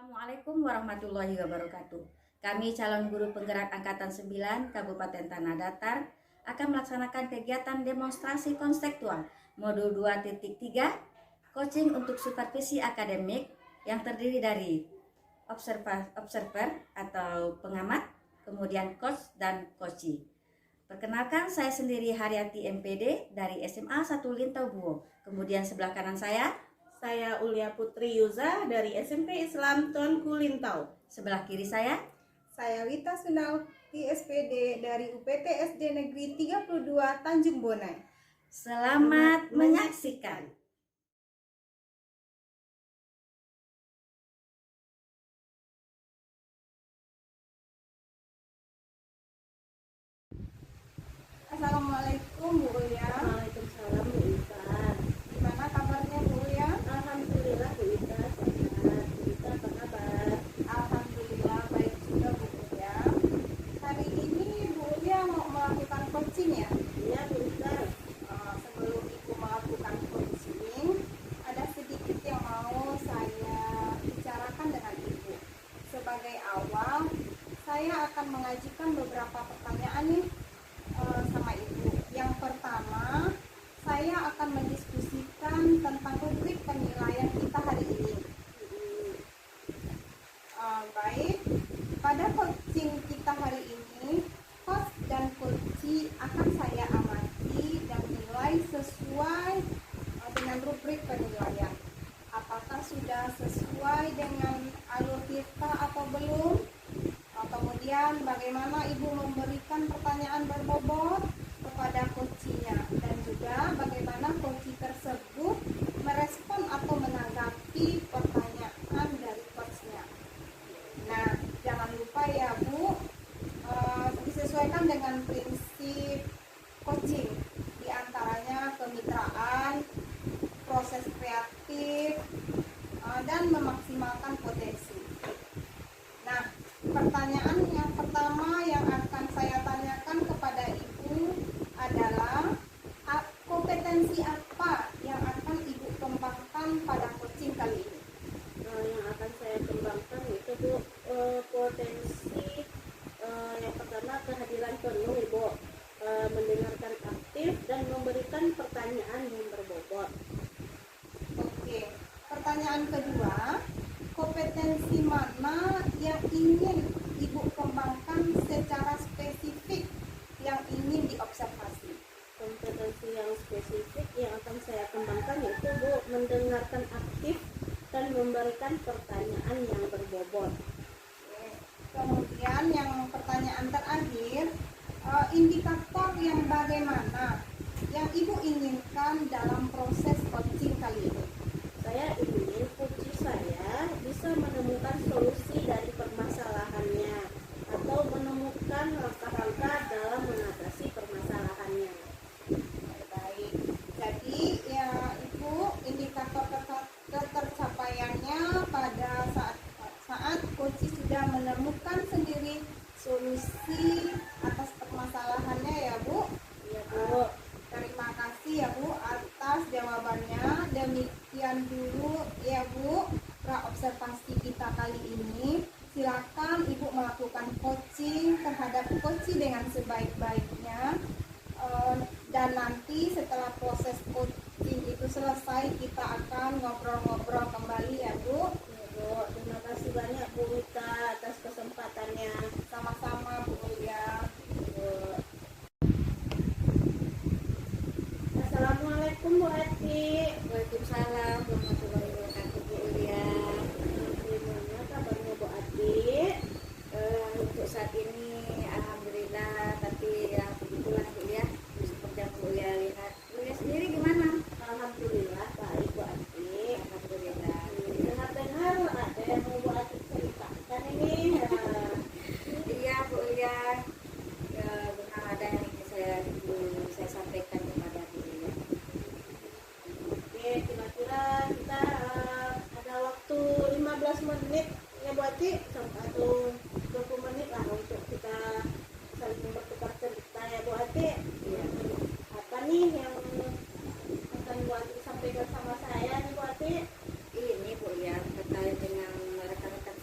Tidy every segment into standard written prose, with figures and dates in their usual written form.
Assalamualaikum warahmatullahi wabarakatuh. Kami calon guru penggerak Angkatan 9 Kabupaten Tanah Datar akan melaksanakan kegiatan demonstrasi konstekstual modul 2.3 coaching untuk supervisi akademik yang terdiri dari observer atau pengamat, kemudian coach dan coachee. Perkenalkan, saya sendiri Haryati MPD dari SMA 1 Lintau Buo. Kemudian sebelah kanan saya Ulia Putri Yuza dari SMP Islam Tuanku Lintau. Sebelah kiri saya Wita Sunauti SPD dari UPT SD Negeri 32 Tanjung Bonai. Selamat menyaksikan. Assalamualaikum Bu Ulia. Waalaikumsalam Bu Ita. Gimana kabarnya Bu Ulia? Alhamdulillah Bu Ita sehat. Bu Ita apa kabar? Alhamdulillah baik juga Bu Ulia. Hari ini Bu Ulia mau melakukan coaching ya? Iya Bu Ita. Sebelum Ibu melakukan coaching, ada sedikit yang mau saya bicarakan dengan Ibu. Sebagai awal, saya akan mengajukan beberapa pertanyaan nih sama Ibu. Yang pertama, saya akan mendiskusikan tentang rubrik penilaian kita hari ini. Baik, pada coaching kita hari ini, host dan coachee akan saya amati dan nilai sesuai dengan rubrik penilaian. Apakah sudah sesuai dengan alur kita atau belum? Kemudian bagaimana Ibu memberikan pertanyaan berbobot kepada coachee-nya, dan juga bagaimana coachee tersebut merespon atau menanggapi pertanyaan dari coach-nya. Nah, jangan lupa ya Bu, disesuaikan dengan prinsip coaching, diantaranya kemitraan, proses kreatif, dan memaksimalkan potensi. Nah, pertanyaan yang pertama yang akan saya tanyakan kepada Ibu adalah kompetensi apa yang akan Ibu kembangkan pada coaching kali ini? Yang akan saya kembangkan itu Bu, potensi yang pertama kehadiran penuh Ibu, mendengarkan aktif dan memberikan pertanyaan yang berbobot. Oke, pertanyaan kedua, kompetensi mana yang ingin Ibu kembangkan secara spesifik yang ingin diobservasi? Kompetensi yang spesifik yang akan saya kembangkan yaitu Bu, mendengarkan aktif dan memberikan pertanyaan yang berbobot. Oke. Kemudian yang pertanyaan terakhir, indikator yang bagaimana yang Ibu inginkan dalam proses coaching kali ini? Saya ingin coachee saya bisa menemukan solusi dari permasalahannya atau menemukan langkah-langkah dalam mengatasi permasalahannya. Baik. Jadi ya Ibu, indikator ketercapaiannya pada saat coachee sudah menemukan sendiri solusi atas permasalahannya ya Bu. Iya Bu. Terima kasih ya Bu atas jawabannya. Demikian dulu ya Bu pra-observasi kita kali ini. Silakan Ibu melakukan coaching terhadap coachee dengan sebaik-baiknya. Dan nanti setelah proses coaching itu selesai, kita akan ngobrol-ngobrol kembali ya Bu. Ya Bu, terima kasih banyak Bu Wita atas kesempatannya. Sama-sama Bu Ulia. Bu. Assalamualaikum Bu Ati. Waalaikumsalam warahmatullahi wabarakatuh Bu Ulia. Gimana kabarnya Bu Ati? Untuk saat ini alhamdulillah, tapi ya begitulah Bu Ulia, seperti yang Bu Ulia lihat. Bu Ulia sendiri gimana? Alhamdulillah baik Bu Ati. Alhamdulillah. Dengar-dengar ada yang mau Bu Ati ceritakan ini. Iya Bu Ulia, ya, benar ada yang ingin saya sampaikan kepada Bu Ulia. Oke, kira-kira kita ada waktu 15 menit ya Bu Ati, atau 20 menit lah untuk kita saling bertukar cerita ya Bu Ati. Iya. Apa nih yang akan Bu Ati sampaikan sama saya nih Bu Ati? Ini Bu Ulia terkait dengan rekan-rekan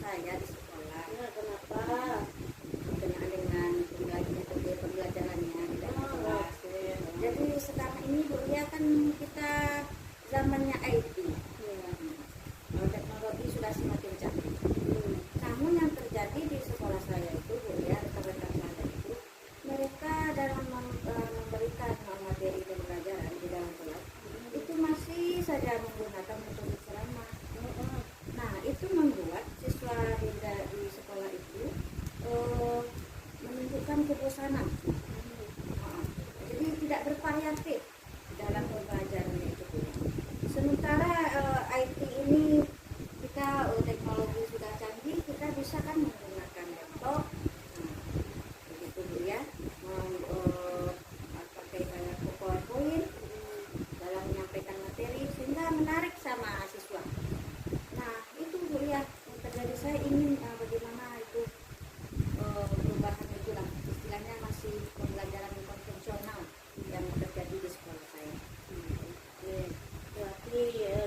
saya ingin bagaimana itu perubahan itulah, istilahnya masih pembelajaran konvensional yang terjadi di sekolah saya. Oke. Berarti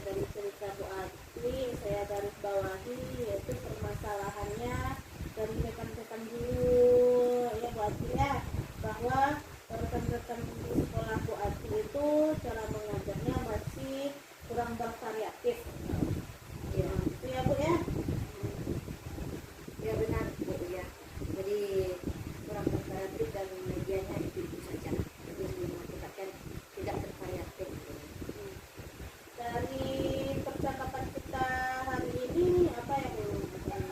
dari cerita Bu Ati saya garis bawahi yaitu permasalahannya dari rekan-rekan guru ya Bu Ati ya, bahwa rekan-rekan di sekolah Bu Ati itu cara mengajarnya masih kurang bervariatif. Ya, Itu ya Bu ya. ya benar Bu ya. Jadi kurang bervariatif dan medianya itu saja. Jadi mengakibatkan tidak bervariatif. Dari percakapan kita hari ini apa yang akan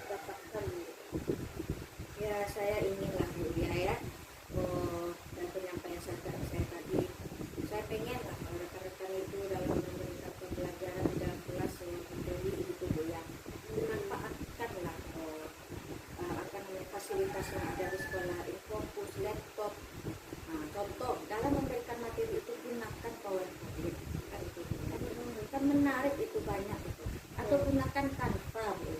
dapatkan? Ya saya inginlah Bu ya, dan penyampaian saya tadi, saya pengen lah kalau rekan-rekan itu dalam memberikan pembelajaran di dalam kelas yang materi itu Bu ya, manfaatkanlah akan fasilitas yang ada di sekolah, infocus, laptop. Nah, contoh dalam memberikan materi itu gunakan PowerPoint kan menarik itu banyak itu, atau gunakan Canva Bu.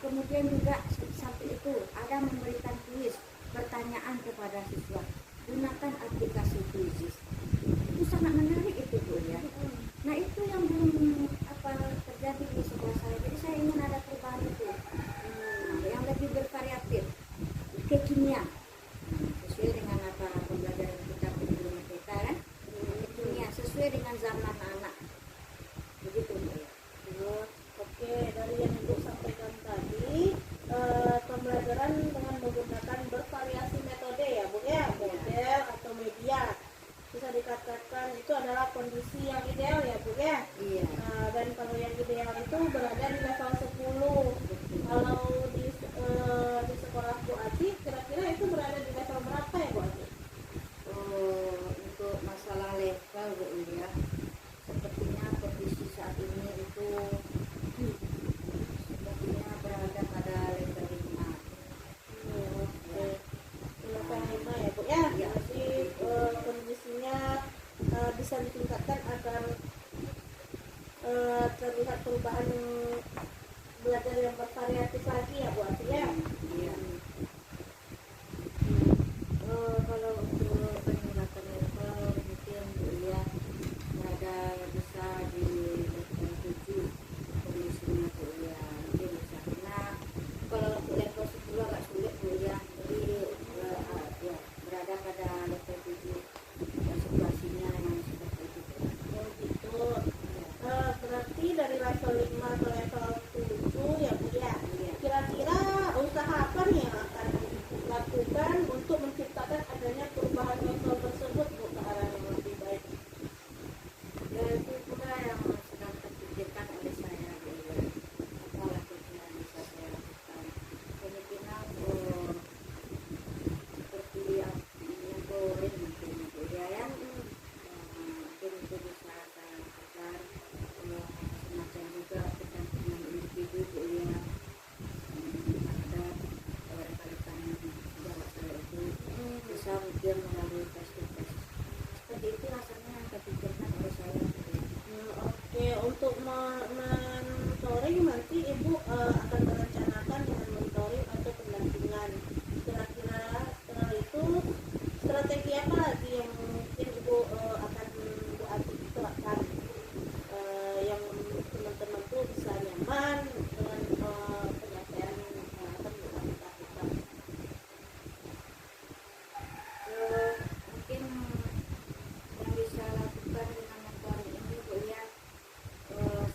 Kemudian juga sampai itu ada memberikan kuis pertanyaan kepada siswa, gunakan aplikasi Quizizz. Itu sangat menarik itu Bu ya. Nah itu yang belum terjadi di sekolah saya, jadi saya ingin ada perubahan itu. Yang lebih bervariatif, kekinian, sesuai dengan apa pembelajaran kita di rumah kita kan, kekinian sesuai dengan zaman anak, begitu Bu ya. Oke, dari yang Ibu sampaikan tadi, pembelajaran dengan menggunakan bervariasi metode ya Bu ya, model atau media. Bisa dikatakan itu adalah kondisi yang ideal ya Bu ya. Iya. Dan kalau yang ideal itu berada di level 10. Kalau di sekolah Bu Ati, kira-kira itu berada di level berapa ya Bu Ati? Untuk masalah level Bu ya, sepertinya kondisi saat ini itu sepertinya berada pada level 5. Oke. Level 5 ya Bu ya. Iya. Jadi kondisinya bisa ditingkatkan agar terlihat perubahan belajar yang bervariatif lagi ya Bu Ati ya. Iya. Kalau untuk peningkatan level mungkin Bu ya berada bisa di level 7 kondisinya Bu ya, mungkin bisa, karena kalau untuk level 10 agak sulit Bu ya, jadi ya berada pada level 7 dan situasinya yang seperti itu Bu. Oh gitu. Berarti dari level 5 ke level 7 ya Bu ya. Iya. Kira-kira usaha apa nih yang akan dilakukan untuk menciptakan adanya perubahan level tersebut Bu ke arah yang lebih baik? Ya itu juga yang sedang terpikirkan oleh saya Bu ya. Apa lagi yang bisa saya lakukan? Kemungkinan seperti yang boring mungkin Bu ya, yang mungkin itu bisa saya lakukan, semacam juga pendampingan individu Bu ya. Ada rekan-rekan sejawat saya itu bisa mungkin melalui tes-tes seperti itu, rasanya yang terpikirkan oleh saya Bu ya. Oke, untuk mentoring nanti Ibu akan merencanakan dengan mentoring atau pendampingan. Kira-kira setelah itu strategi apa lagi yang mungkin Ibu akan Bu Ati terapkan yang teman-teman tuh bisa nyaman dengan penyampaian akan Bu Ati lakukan. Mungkin yang bisa lakukan dengan mentoring ini Bu ya,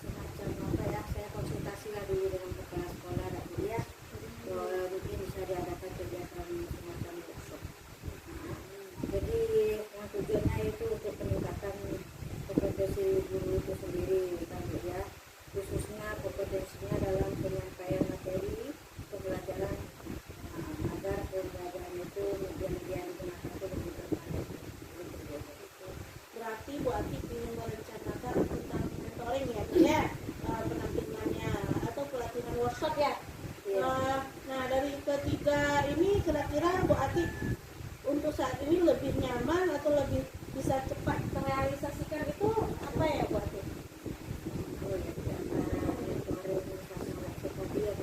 semacam apa ya, saya konsultasi lah dulu dengan kepala sekolah dan Bu ya, mungkin bisa diadakan kegiatan semacam workshop. Jadi yang tujuannya itu untuk peningkatan kompetensi guru itu sendiri kan Bu ya, khususnya kompetensinya dalam penyampaian materi pembelajaran, agar pembelajaran itu media-media yang digunakan itu lebih bermanfaat. Berarti Bu Ati ingin merencanakan tentang mentoring ya Bu ya, pendampingannya atau pelatihan workshop ya. Iya. Nah dari ketiga ini kira-kira Bu Ati untuk saat ini lebih nyaman atau lebih bisa cepat terrealisasikan itu apa ya Bu Ati? Oh ya, di antara yang kemarin saya seperti yang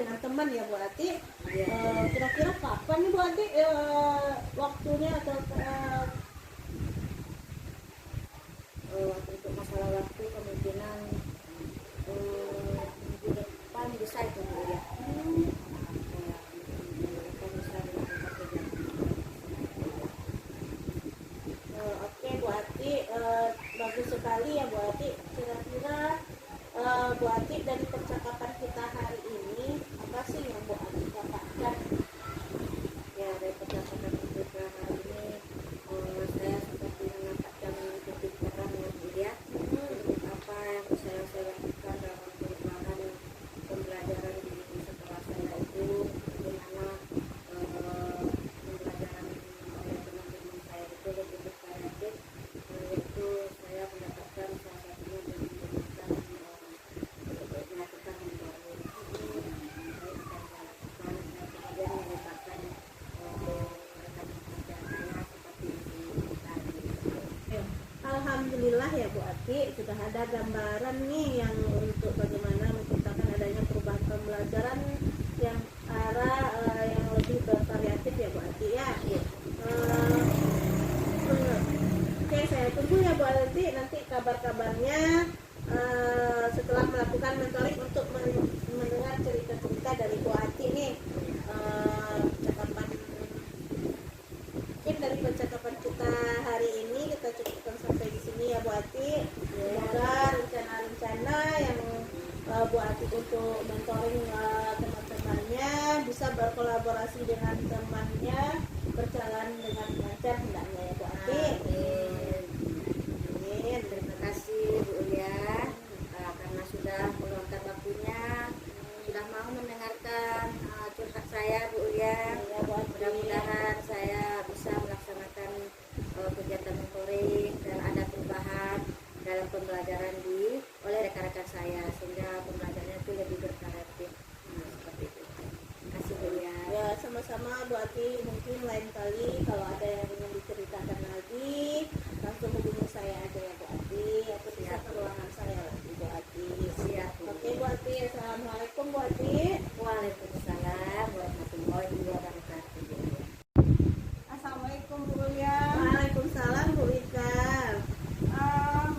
dengan teman ya Bu Ati. Iya. Kira-kira kapan nih Bu Ati waktunya atau Untuk masalah waktu kemungkinan minggu depan bisa itu Bu ya. Minggu depan bisa dilakukan kegiatan. Oke Bu Ati, bagus sekali ya Bu Ati. Kira-kira Bu Ati dari percakapan kita hari ini apa sih yang Bu Ati dapatkan? Ya, dari percakapan kita hari ini saya seperti mendapatkan titik terang ya Bu ya. Untuk apa yang saya lakukan dalam perubahan pembelajaran di sekolah saya itu, bagaimana pembelajaran oleh teman-teman saya itu lebih bervariatif, yaitu saya mendapatkan salah satunya dari melakukan mentoring. Kemudian meletakkan rekan kerja saya seperti ini tadi. Alhamdulillah ya Bu Ati, sudah ada gambaran nih yang untuk bagaimana menciptakan adanya perubahan pembelajaran yang yang lebih bervariatif ya Bu Ati ya. Oke, saya tunggu ya Bu Ati nanti kabar-kabarnya setelah melakukan mentoring untuk mendengar cerita-cerita dari Bu Ati nih. Mungkin dari percakapan kita hari ini kita cukupkan sampai di sini ya Bu Ati. Semoga rencana-rencana yang Bu Ati untuk mentoring teman-temannya bisa berkolaborasi dengan temannya berjalan dengan lancar hendaknya ya Bu Ati. Amin. Terima kasih Bu Ulia karena sudah meluangkan waktunya, sudah mau mendengarkan curhat saya Bu Ulia. Ya, Bu Ati. Mudah-mudahan saya bisa melaksanakan kegiatan mentoring dan ada perubahan dalam pembelajaran oleh rekan-rekan saya sehingga pembelajarannya itu lebih bervariatif. Seperti itu. Terima kasih Bu Ulia. Ya, sama-sama Bu Ati. Mungkin lain kali kalau ada yang ingin diceritakan lagi langsung hubungi saya aja ya Bu Ati, atau bisa ke ruangan saya lagi Bu Ati. Siap Bu. Oke Bu Ati, assalamualaikum Bu Ati. Waalaikumsalam warahmatullahi wabarakatuh. Assalamualaikum Bu Ulia. Waalaikumsalam Bu Ika.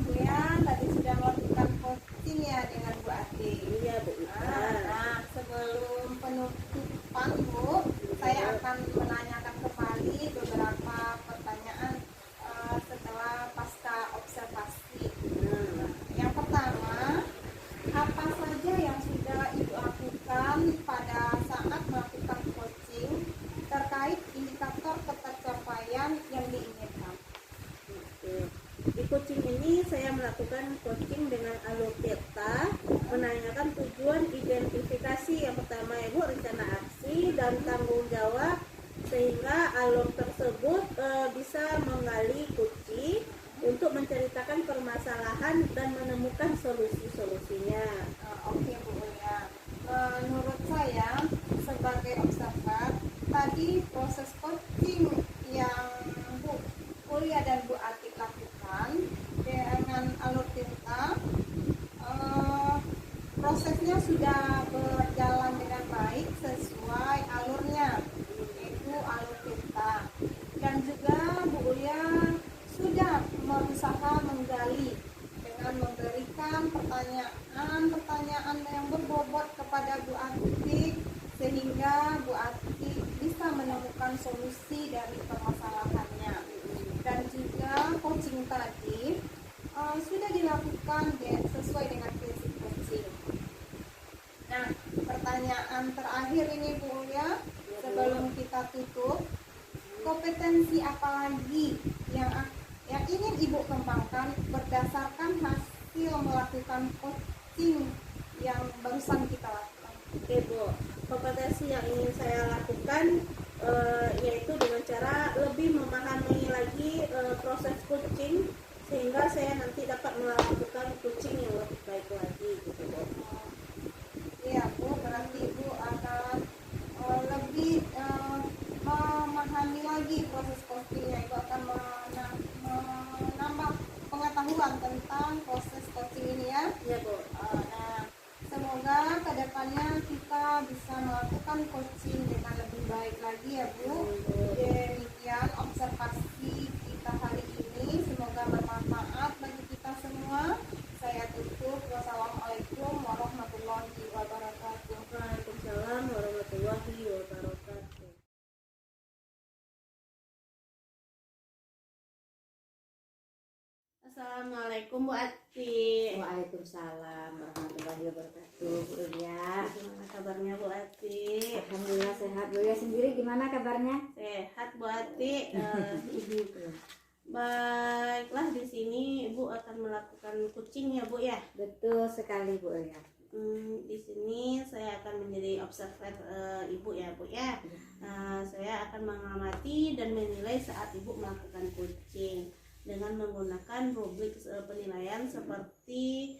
Bu ya, tadi sudah melakukan coaching ya dengan Bu Ati. Iya Bu Ika. Nah, sebelum penutupan Bu, saya akan menanyakan kembali beberapa pertanyaan setelah pasca observasi. Yang pertama, apa saja yang sudah Ibu lakukan pada saat melakukan coaching terkait indikator ketercapaian yang diinginkan? Oke. Di coaching ini saya melakukan coaching dengan alur peta, menanyakan tujuan identifikasi yang pertama Ibu, rencana aksi dan tanggung jawab, sehingga alur tersebut bisa menggali kunci untuk menceritakan permasalahan dan menemukan solusi-solusinya. Oke Bu ya. Menurut saya sebagai observer, tadi proses coaching yang Bu Ulia dan Bu Ati lakukan dengan alur cerita, prosesnya sudah berjalan dengan baik sesuai alurnya, yaitu alur cerita. Dan juga Bu Ulia sudah berusaha menggali dengan memberikan pertanyaan yang berbobot kepada Bu Ati sehingga Bu Ati bisa menemukan solusi dari permasalahannya. Dan juga coaching tadi sudah dilakukan sesuai dengan prinsip coaching. Nah, pertanyaan terakhir ini Bu ya, sebelum kita tutup, kompetensi apa lagi yang ingin Ibu kembangkan berdasarkan hasil melakukan coaching yang barusan kita lakukan? Oke Bu, kompetensi yang ingin saya lakukan yaitu dengan cara lebih memahami lagi proses coaching sehingga saya nanti dapat melakukan coaching yang lebih baik lagi gitu Bu. Iya Bu, berarti Ibu akan lebih memahami lagi proses coachingnya. Ibu akan menambah pengetahuan tentang proses coaching ini ya. Iya Bu. Nah, semoga kedepannya kita bisa Assalamualaikum Bu Ati. Waalaikumsalam warahmatullahi wabarakatuh, Bu Ulia. Gimana kabarnya Bu Ati? Alhamdulillah sehat. Bu Ulia sendiri gimana kabarnya? Sehat Bu Ati. Baiklah, di sini Ibu akan melakukan kucing ya Bu ya. Betul sekali Bu Ulia. Di sini saya akan menjadi observer Ibu ya Bu ya. Saya akan mengamati dan menilai saat Ibu melakukan kucing dengan menggunakan rubrik penilaian seperti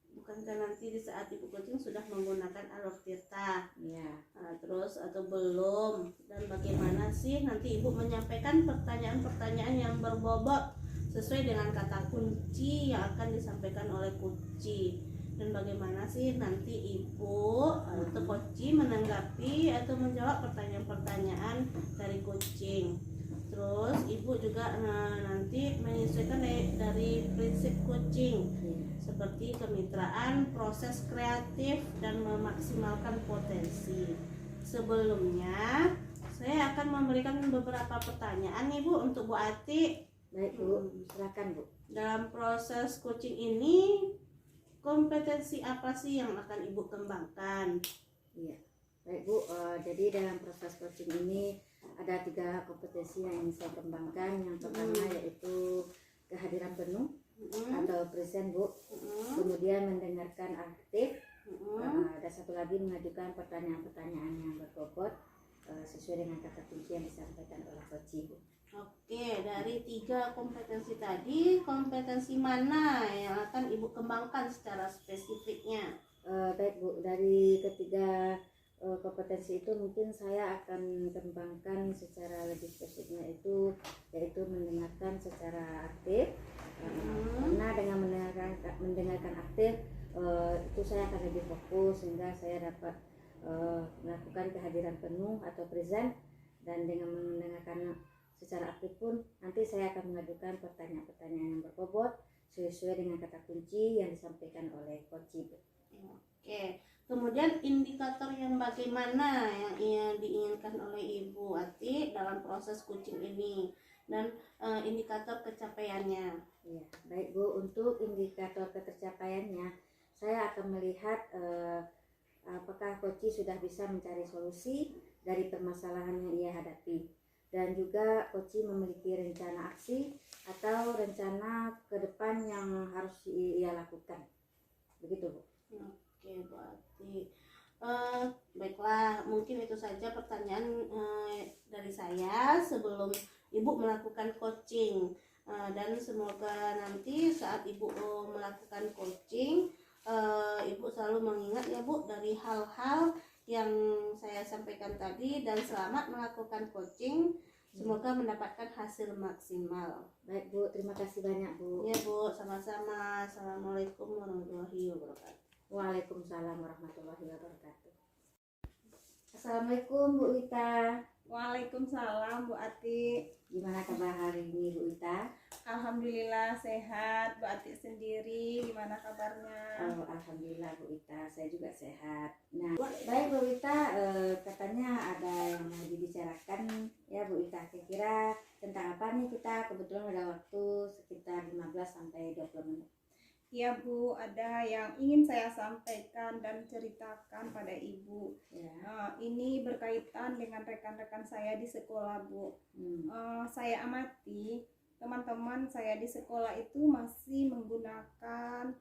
bukankah nanti di saat Ibu kucing sudah menggunakan alur tirta, Iya. terus atau belum, dan bagaimana sih nanti Ibu menyampaikan pertanyaan-pertanyaan yang berbobot sesuai dengan kata kunci yang akan disampaikan oleh kucing, dan bagaimana sih nanti Ibu atau kunci menanggapi atau menjawab pertanyaan-pertanyaan dari kucing. Terus Ibu juga nanti menyesuaikan dari prinsip kucing seperti kemitraan, proses kreatif, dan memaksimalkan potensi. Sebelumnya saya akan memberikan beberapa pertanyaan nih Bu untuk Bu Ati. Baik Bu, silakan Bu. Dalam proses coaching ini, kompetensi apa sih yang akan Ibu kembangkan? Iya. Baik Bu, jadi dalam proses coaching ini ada 3 kompetensi yang ingin saya kembangkan. Yang pertama yaitu kehadiran penuh atau present Bu. Kemudian mendengarkan aktif. Ada satu lagi mengajukan pertanyaan-pertanyaan yang berbobot sesuai dengan kata kunci yang disampaikan oleh coach Bu. Oke, dari 3 kompetensi tadi, kompetensi mana yang akan Ibu kembangkan secara spesifiknya? Baik Bu, dari ketiga kompetensi itu mungkin saya akan kembangkan secara lebih spesifiknya yaitu mendengarkan secara aktif. Karena dengan mendengarkan aktif itu saya akan lebih fokus sehingga saya dapat melakukan kehadiran penuh atau present, dan dengan mendengarkan secara aktif pun nanti saya akan mengajukan pertanyaan-pertanyaan yang berbobot sesuai dengan kata kunci yang disampaikan oleh coach Bu. Oke. Kemudian indikator yang bagaimana yang diinginkan oleh Ibu Ati dalam proses coaching ini, dan indikator kecapaiannya. Ya, baik Bu, untuk indikator ketercapaiannya saya akan melihat apakah coach sudah bisa mencari solusi dari permasalahan yang ia hadapi, dan juga coach memiliki rencana aksi atau rencana ke depan yang harus ia lakukan. Begitu Bu. Oke Bu Ati. Baiklah, mungkin itu saja pertanyaan dari saya sebelum Ibu melakukan coaching, dan semoga nanti saat Ibu melakukan coaching Ibu selalu mengingat ya Bu dari hal-hal yang saya sampaikan tadi, dan selamat melakukan coaching, semoga mendapatkan hasil maksimal. Baik Bu, terima kasih banyak Bu. Ya Bu, sama-sama. Assalamualaikum warahmatullahi wabarakatuh. Waalaikumsalam warahmatullahi wabarakatuh. Assalamualaikum Bu Wita. Waalaikumsalam Bu Ati. Gimana kabar hari ini Bu Wita? Alhamdulillah sehat. Bu Ati sendiri gimana kabarnya? Oh, alhamdulillah Bu Wita, saya juga sehat. Nah, baik Bu Wita, katanya ada yang mau dibicarakan ya Bu Wita. Kira-kira tentang apa nih kita? Kebetulan ada waktu sekitar 15 sampai 20 menit. Ya Bu, ada yang ingin saya sampaikan dan ceritakan pada Ibu. Ya. Ini berkaitan dengan rekan-rekan saya di sekolah Bu. Saya amati teman-teman saya di sekolah itu masih menggunakan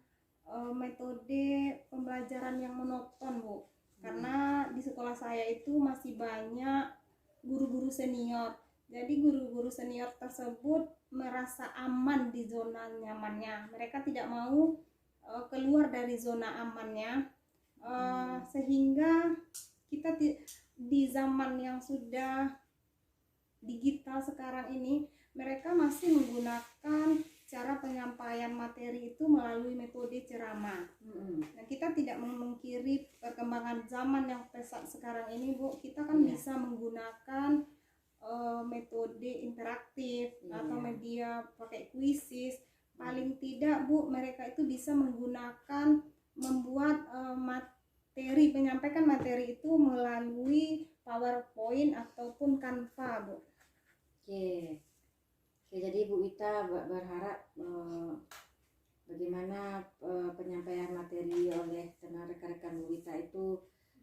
metode pembelajaran yang monoton Bu. Karena di sekolah saya itu masih banyak guru-guru senior. Jadi guru-guru senior tersebut merasa aman di zona nyamannya. Mereka tidak mau keluar dari zona amannya, sehingga kita di zaman yang sudah digital sekarang ini, mereka masih menggunakan cara penyampaian materi itu melalui metode ceramah. Nah, kita tidak memungkiri perkembangan zaman yang pesat sekarang ini Bu. Kita kan bisa menggunakan metode interaktif atau media pakai kuisis. Paling tidak Bu, mereka itu bisa menggunakan membuat menyampaikan materi itu melalui PowerPoint ataupun Canva Bu. Oke. Oke, jadi Bu Wita berharap bagaimana penyampaian materi oleh rekan-rekan Bu Wita itu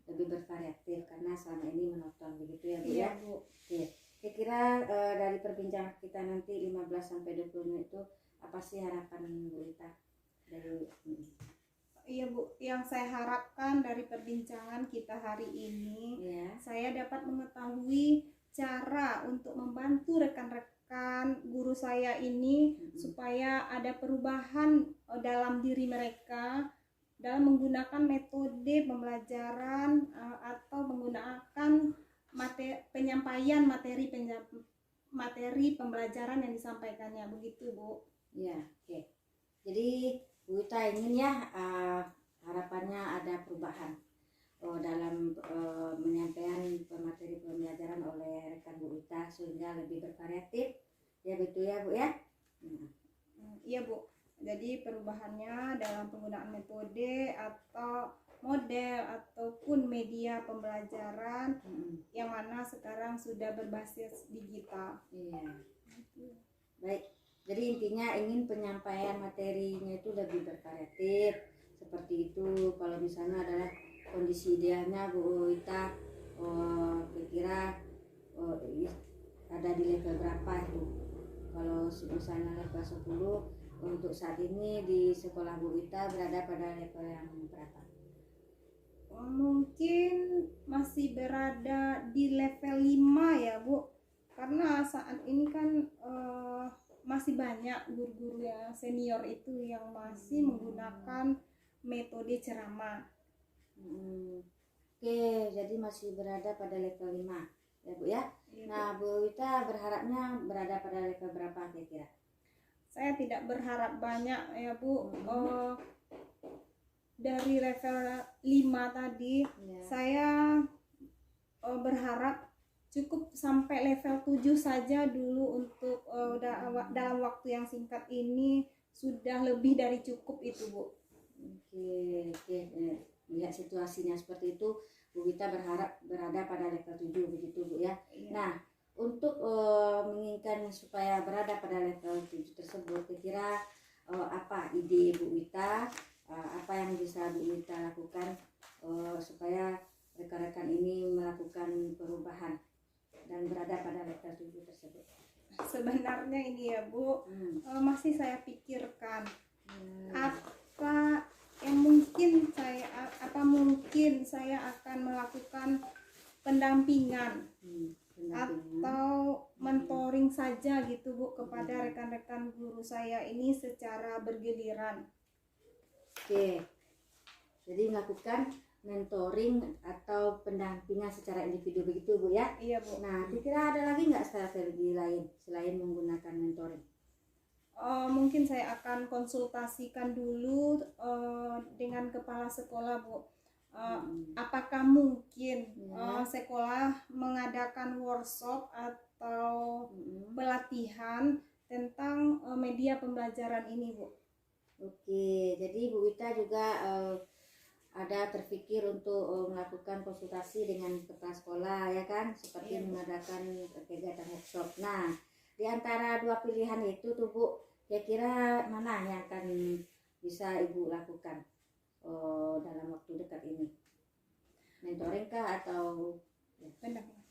lebih bervariatif karena selama ini monoton begitu ya Bu ya. Bu. Oke. Kira-kira dari perbincangan kita nanti 15 sampai 20 menit itu apa sih harapan Bu Wita dari Iya Bu, yang saya harapkan dari perbincangan kita hari ini, ya. saya dapat mengetahui cara untuk membantu rekan-rekan guru saya ini supaya ada perubahan dalam diri mereka dalam menggunakan metode pembelajaran atau menggunakan penyampaian materi pembelajaran yang disampaikannya, begitu Bu. Ya, oke. Jadi Bu Wita ingin ya harapannya ada perubahan dalam menyampaikan materi pembelajaran oleh rekan Bu Wita sehingga lebih bervariatif ya, betul ya Bu ya. Iya Bu, jadi perubahannya dalam penggunaan metode atau model ataupun media pembelajaran yang mana sekarang sudah berbasis digital. Iya. Baik, jadi intinya ingin penyampaian materinya itu lebih bervariatif seperti itu. Kalau misalnya adalah kondisi idealnya Bu Wita kira-kira ada di level berapa itu. Kalau misalnya level 10 untuk saat ini di sekolah Bu Wita berada pada level yang berapa? Mungkin masih berada di level 5 ya Bu, karena saat ini kan masih banyak guru-guru yang senior itu yang masih menggunakan metode ceramah. Oke, jadi masih berada pada level 5 ya Bu ya. Nah Bu Wita berharapnya berada pada level berapa kira-kira? Saya tidak berharap banyak ya Bu. Dari level 5 tadi Ya. saya berharap cukup sampai level 7 saja dulu untuk dalam waktu yang singkat ini sudah lebih dari cukup itu Bu. Oke. Lihat situasinya seperti itu, Bu Wita berharap berada pada level 7 begitu Bu ya. Iya. Nah, untuk menginginkan supaya berada pada level 7 tersebut, kira-kira apa ide Bu Wita, apa yang bisa Bu Wita lakukan supaya rekan-rekan ini melakukan perubahan dan berada pada level 7 tersebut? Sebenarnya ini ya Bu, masih saya pikirkan mungkin saya akan melakukan pendampingan atau mentoring saja gitu Bu kepada rekan-rekan guru saya ini secara bergiliran. Oke, jadi melakukan mentoring atau pendampingan secara individu begitu Bu ya. Iya Bu. Nah, kira-kira ada lagi nggak strategi lain selain menggunakan mentoring? Mungkin saya akan konsultasikan dulu dengan kepala sekolah Bu. Apakah mungkin sekolah mengadakan workshop atau pelatihan tentang media pembelajaran ini Bu? Oke, jadi Bu Wita juga ada terpikir untuk melakukan konsultasi dengan kepala sekolah ya kan, seperti mengadakan kegiatan workshop. Nah, di antara dua pilihan itu tuh Bu, kira-kira mana yang akan bisa Ibu lakukan dalam waktu dekat ini? Mentoring kah atau pendampingan?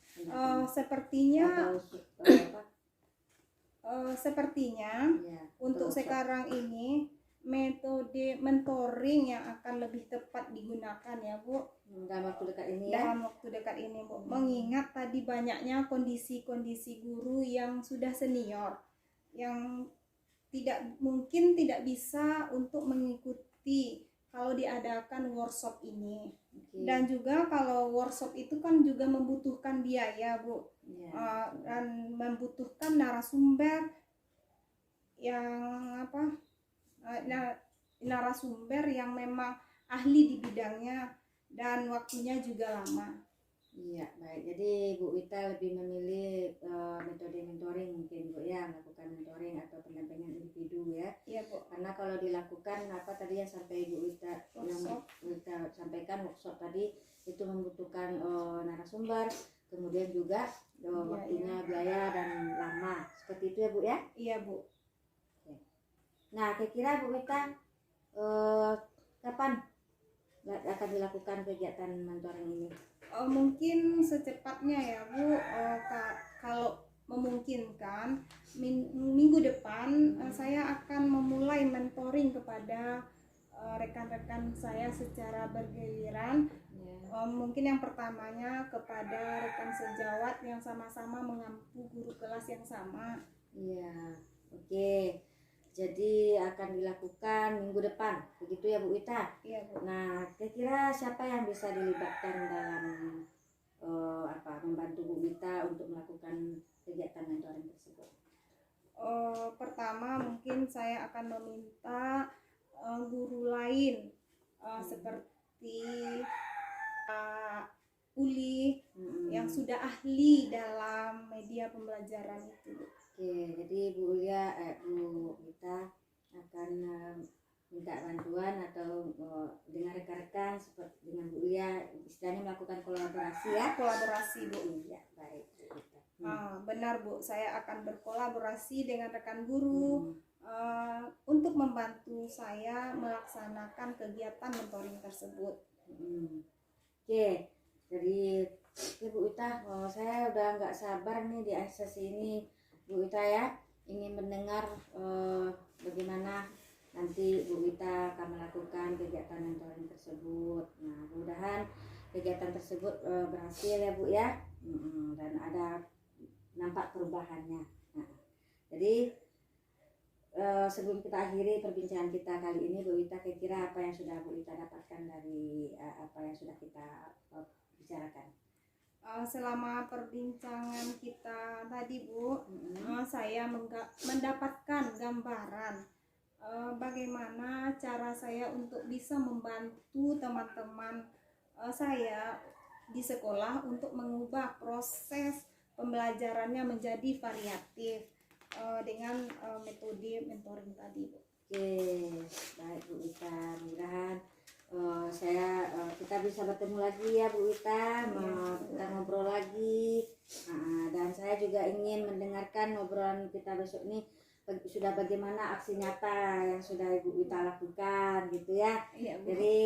Sepertinya ya, untuk sekarang ini metode mentoring yang akan lebih tepat digunakan ya Bu dalam waktu dekat ini ya. Dalam waktu dekat ini Bu, mengingat tadi banyaknya kondisi-kondisi guru yang sudah senior yang tidak bisa untuk mengikuti kalau diadakan workshop ini. Dan juga kalau workshop itu kan juga membutuhkan biaya Bu, dan membutuhkan narasumber yang narasumber yang memang ahli di bidangnya dan waktunya juga lama. Iya, baik. Jadi Bu Wita lebih memilih metode mentoring mungkin Bu ya, melakukan mentoring atau pendampingan individu ya. Iya Bu. Karena kalau dilakukan apa tadi yang sampai Bu Wita sampaikan workshop tadi itu membutuhkan narasumber, kemudian juga waktunya biaya dan lama seperti begitu ya Bu ya? Iya Bu. Nah, kira-kira Bu Wita kapan akan dilakukan kegiatan mentoring ini? Mungkin secepatnya ya Bu. Kalau memungkinkan minggu depan saya akan memulai mentoring kepada rekan-rekan saya secara bergiliran. Mungkin yang pertamanya kepada rekan sejawat yang sama-sama mengampu guru kelas yang sama. Iya, oke. Jadi akan dilakukan minggu depan, begitu ya Bu Wita? Iya Bu. Nah, kira-kira siapa yang bisa dilibatkan dalam membantu Bu Wita untuk melakukan kegiatan mentoring tersebut? Pertama mungkin saya akan meminta guru lain seperti Uli yang sudah ahli dalam media pembelajaran itu. Oke, jadi Bu Wita akan minta bantuan atau dengan rekan-rekan seperti dengan Bu Ulia, istilahnya melakukan kolaborasi ya? Kolaborasi Bu. Iya, baik Bu Wita. Benar Bu, saya akan berkolaborasi dengan rekan guru untuk membantu saya melaksanakan kegiatan mentoring tersebut. Oke, jadi Bu Wita, saya udah nggak sabar nih di sesi ini Bu Wita ya, ingin mendengar bagaimana nanti Bu Wita akan melakukan kegiatan mentoring tersebut. Nah, mudah-mudahan kegiatan tersebut berhasil ya Bu ya, dan ada nampak perubahannya. Nah, jadi sebelum kita akhiri perbincangan kita kali ini, Bu Wita, kira-kira apa yang sudah Bu Wita dapatkan dari apa yang sudah kita bicarakan? Selama perbincangan kita tadi Bu, saya mendapatkan gambaran bagaimana cara saya untuk bisa membantu teman-teman saya di sekolah untuk mengubah proses pembelajarannya menjadi variatif dengan metode mentoring tadi Bu. Oke, baik Bu Wita, mudah-mudahan kita bisa bertemu lagi ya Bu Wita, kita ngobrol lagi. Dan saya juga ingin mendengarkan ngobrolan kita besok ini sudah bagaimana aksi nyata yang sudah Ibu Wita lakukan gitu ya. Iya, Bu. Jadi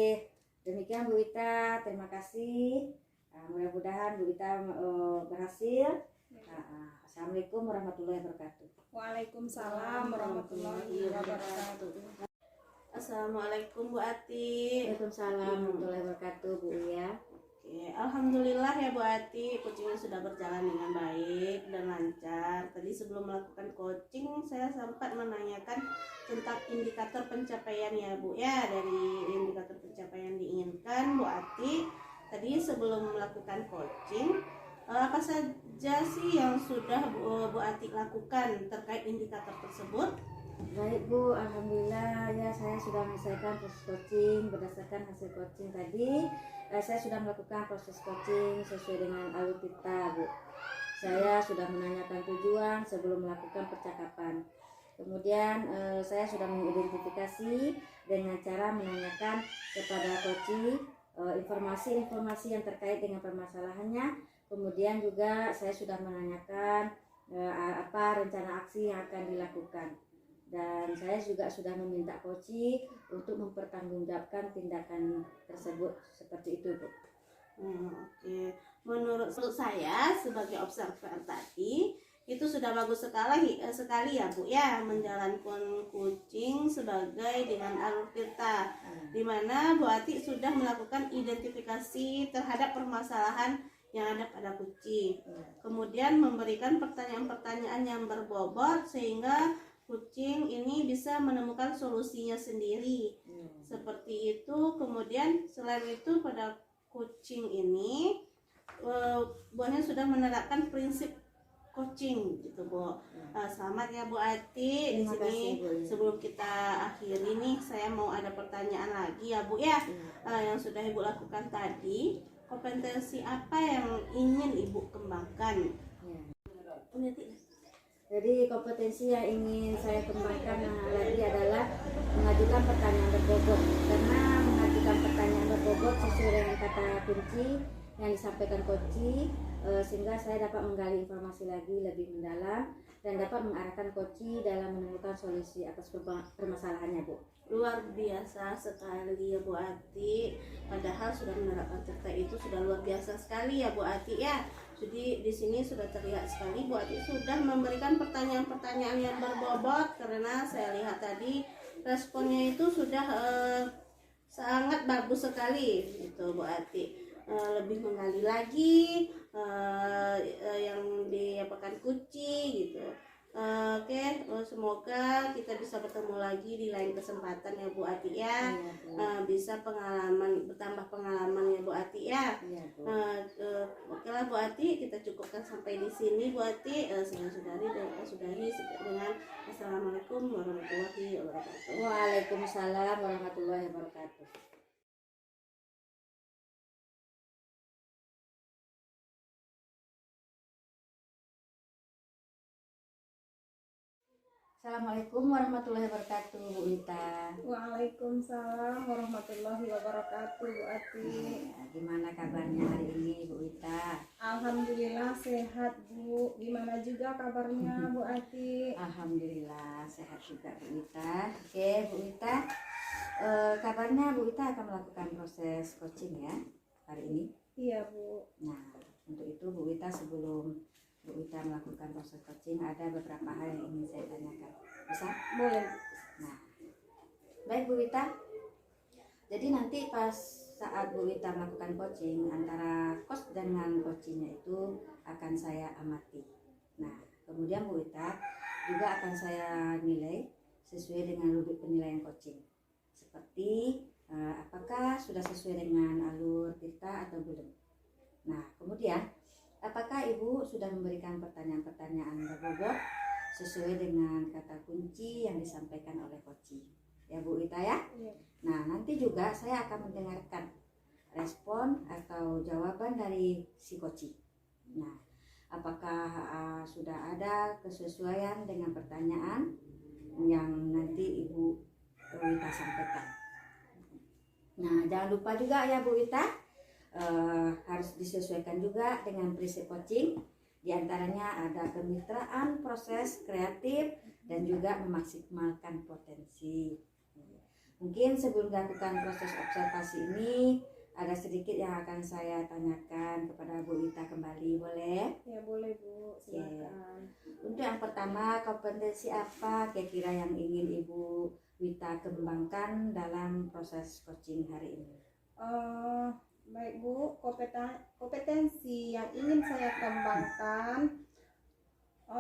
demikian Bu Wita, terima kasih. Mudah-mudahan Bu Wita berhasil. Assalamualaikum warahmatullahi wabarakatuh. Waalaikumsalam warahmatullahi wabarakatuh. Assalamualaikum Bu Ati. Waalaikumsalam warahmatullahi wabarakatuh Bu Ulia. Oke, alhamdulillah ya Bu Ati, coachingnya sudah berjalan dengan baik dan lancar. Tadi sebelum melakukan coaching saya sempat menanyakan tentang indikator pencapaian ya Bu ya, dari indikator pencapaian diinginkan Bu Ati. Tadi sebelum melakukan coaching, apa saja sih yang sudah Bu Ati lakukan terkait indikator tersebut? Baik Bu, alhamdulillah ya, saya sudah menyelesaikan proses coaching. Berdasarkan hasil coaching tadi, saya sudah melakukan proses coaching sesuai dengan alur kita Bu. Saya sudah menanyakan tujuan sebelum melakukan percakapan. Kemudian saya sudah mengidentifikasi dengan cara menanyakan kepada coaching informasi-informasi yang terkait dengan permasalahannya. Kemudian juga saya sudah menanyakan apa rencana aksi yang akan dilakukan. Dan saya juga sudah meminta coaching untuk mempertanggungjawabkan tindakan tersebut seperti itu Bu. Oke. Menurut saya sebagai observer tadi itu sudah bagus sekali ya Bu ya, menjalankan coaching sebagai dengan alur kita, di mana Bu Ati sudah melakukan identifikasi terhadap permasalahan yang ada pada coaching. Kemudian memberikan pertanyaan-pertanyaan yang berbobot sehingga kucing ini bisa menemukan solusinya sendiri. Seperti itu. Kemudian selain itu pada kucing ini buahnya sudah menerapkan prinsip coaching gitu Bu. Selamat ya Bu Ati. Di sini sebelum kita akhiri nih, saya mau ada pertanyaan lagi ya Bu ya. Yang sudah Ibu lakukan tadi, kompetensi apa yang ingin Ibu kembangkan? Jadi kompetensi yang ingin saya kembangkan lagi adalah mengajukan pertanyaan berbobot. Karena mengajukan pertanyaan berbobot sesuai dengan kata kunci yang disampaikan Koci, sehingga saya dapat menggali informasi lagi lebih mendalam dan dapat mengarahkan Koci dalam menemukan solusi atas permasalahannya, Bu. Luar biasa sekali ya Bu Ati, padahal sudah menerapkan cerita itu sudah luar biasa sekali ya Bu Ati ya. Jadi di sini sudah terlihat sekali Bu Ati sudah memberikan pertanyaan-pertanyaan yang berbobot, karena saya lihat tadi responnya itu sudah sangat bagus sekali gitu Bu Ati. Lebih menggali lagi yang diapakan Koci gitu. Oke, semoga kita bisa bertemu lagi di lain kesempatan ya Bu Ati ya. Iya, Bu. Bisa bertambah pengalaman ya Bu Ati ya. Iya, Bu. Oke lah Bu Ati, kita cukupkan sampai di sini Bu Ati. Saya sudahi dengan Assalamualaikum warahmatullahi wabarakatuh. Waalaikumsalam warahmatullahi wabarakatuh. Assalamualaikum warahmatullahi wabarakatuh, Bu Wita. Waalaikumsalam warahmatullahi wabarakatuh, Bu Ati. Ya, gimana kabarnya hari ini, Bu Wita? Alhamdulillah sehat, Bu. Gimana juga kabarnya, Bu Ati? Alhamdulillah sehat juga, Bu Wita. Oke, Bu Wita, kabarnya Bu Wita akan melakukan proses coaching ya hari ini. Iya, Bu. Nah, untuk itu Bu Wita, sebelum Bu Wita melakukan proses coaching, ada beberapa hal yang ingin saya tanyakan. Bisa? Boleh. Nah, baik Bu Wita. Jadi nanti pas saat Bu Wita melakukan coaching, antara coach dengan coachingnya itu akan saya amati. Nah, kemudian Bu Wita juga akan saya nilai sesuai dengan rubrik penilaian coaching. Seperti apakah sudah sesuai dengan alur kita atau belum. Nah, kemudian apakah Ibu sudah memberikan pertanyaan-pertanyaan berbobot sesuai dengan kata kunci yang disampaikan oleh Koci? Ya Bu Wita ya? Iya. Nah, nanti juga saya akan mendengarkan respon atau jawaban dari si Koci. Nah, apakah sudah ada kesesuaian dengan pertanyaan yang nanti Ibu Wita sampaikan? Nah, jangan lupa juga ya Bu Wita, harus disesuaikan juga dengan prinsip coaching. Di antaranya ada kemitraan, proses kreatif, dan juga memaksimalkan potensi. Mungkin sebelum dilakukan proses observasi ini, ada sedikit yang akan saya tanyakan kepada Bu Wita kembali, boleh? Ya, boleh, Bu. Silakan. Untuk yang pertama, kompetensi apa kira-kira yang ingin Ibu Wita kembangkan dalam proses coaching hari ini? Baik Bu, kompetensi yang ingin saya kembangkan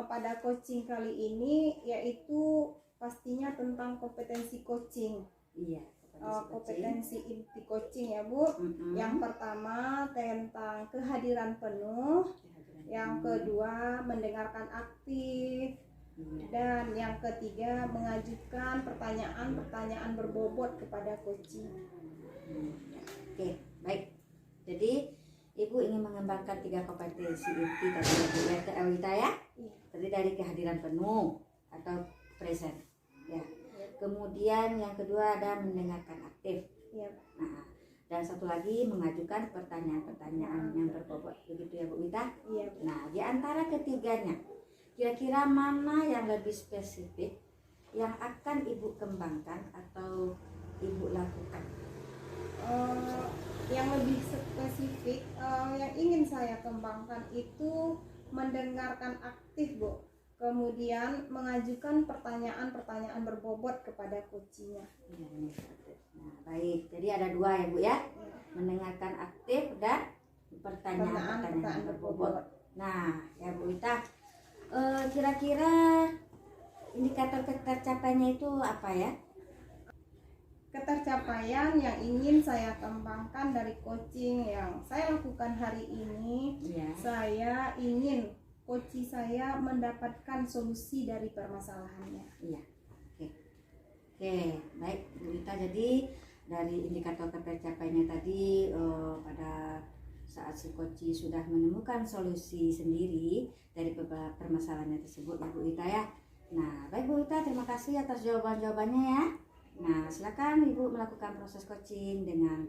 pada coaching kali ini yaitu pastinya tentang kompetensi coaching. Iya, Kompetensi inti coaching ya Bu. Yang pertama tentang kehadiran penuh, yang kedua mendengarkan aktif, dan yang ketiga mengajukan pertanyaan-pertanyaan berbobot kepada coaching. Oke, baik. Jadi Ibu ingin mengembangkan 3 kompetensi inti tadi Bu Wita ya? Iya. Tadi dari kehadiran penuh atau present ya. Kemudian yang kedua ada mendengarkan aktif. Iya. Nah, dan satu lagi mengajukan pertanyaan-pertanyaan yang berbobot, begitu ya Bu Wita? Iya. Nah, di antara ketiganya kira-kira mana yang lebih spesifik yang akan Ibu kembangkan atau Ibu lakukan? Yang lebih spesifik yang ingin saya kembangkan itu mendengarkan aktif Bu, kemudian mengajukan pertanyaan-pertanyaan berbobot kepada coachingnya. Nah, baik, jadi ada 2 ya Bu ya, mendengarkan aktif dan pertanyaan-pertanyaan berbobot. Nah ya Bu Wita, kira-kira indikator tercapainya itu apa ya? Ketercapaian yang ingin saya kembangkan dari coaching yang saya lakukan hari ini, Iya. saya ingin coaching saya mendapatkan solusi dari permasalahannya. Iya. Oke, baik Bu Wita. Jadi dari indikator tercapainya tadi, pada saat si coaching sudah menemukan solusi sendiri dari permasalahannya tersebut ya Bu Wita ya. Nah, baik Bu Wita, terima kasih atas jawaban-jawabannya ya. Nah, silakan Ibu melakukan proses coaching dengan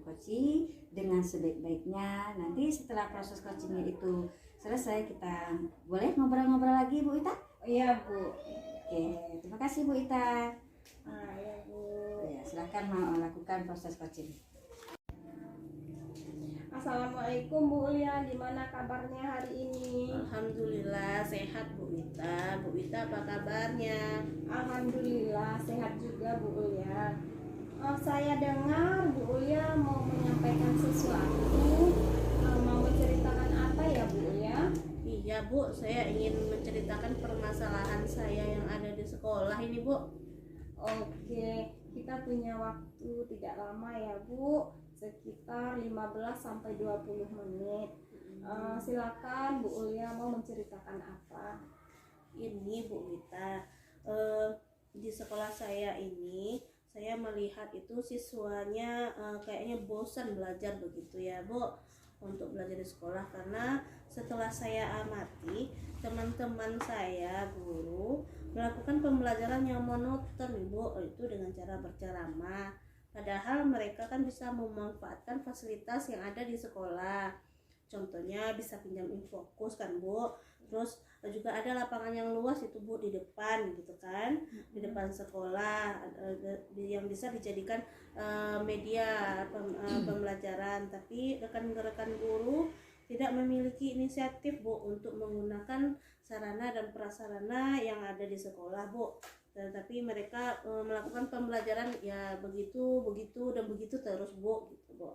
dengan sebaik-baiknya. Nanti setelah proses coachingnya itu selesai, kita boleh ngobrol-ngobrol lagi Bu Ita? Iya Bu. Oke, terima kasih Bu Ita. Nah, ya Bu. Ya, silakan melakukan proses coaching. Assalamualaikum Bu Ulia, gimana kabarnya hari ini? Alhamdulillah sehat Bu Wita. Bu Wita apa kabarnya? Alhamdulillah sehat juga Bu Ulia. Saya dengar Bu Ulia mau menyampaikan sesuatu, mau menceritakan apa ya Bu Ulia? Iya Bu, saya ingin menceritakan permasalahan saya yang ada di sekolah ini Bu. Oke, kita punya waktu tidak lama ya Bu, sekitar 15 sampai 20 menit. Silakan Bu Ulia mau menceritakan apa? Ini Bu Wita, di sekolah saya ini saya melihat itu siswanya kayaknya bosan belajar begitu ya Bu, untuk belajar di sekolah. Karena setelah saya amati, teman-teman saya guru melakukan pembelajaran yang monoton Bu, itu dengan cara berceramah. Padahal mereka kan bisa memanfaatkan fasilitas yang ada di sekolah. Contohnya bisa pinjam infokus kan Bu. Terus juga ada lapangan yang luas itu Bu di depan gitu kan. Di depan sekolah yang bisa dijadikan media pembelajaran. Tapi rekan-rekan guru tidak memiliki inisiatif Bu untuk menggunakan sarana dan prasarana yang ada di sekolah Bu. Tapi mereka melakukan pembelajaran ya begitu dan begitu terus Bu gitu Bu.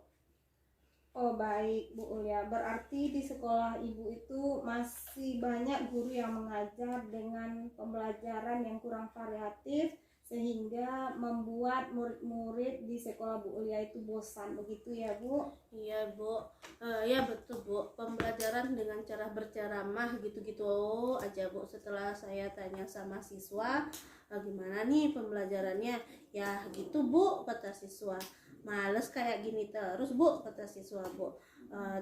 Oh baik Bu Ulia, berarti di sekolah Ibu itu masih banyak guru yang mengajar dengan pembelajaran yang kurang variatif sehingga membuat murid-murid di sekolah Bu Ulia itu bosan, begitu ya Bu? Iya Bu, ya betul Bu, pembelajaran dengan cara berceramah gitu-gitu aja Bu. Setelah saya tanya sama siswa, gimana nih pembelajarannya? Ya gitu Bu, kata siswa. Males kayak gini terus Bu, kata siswa Bu.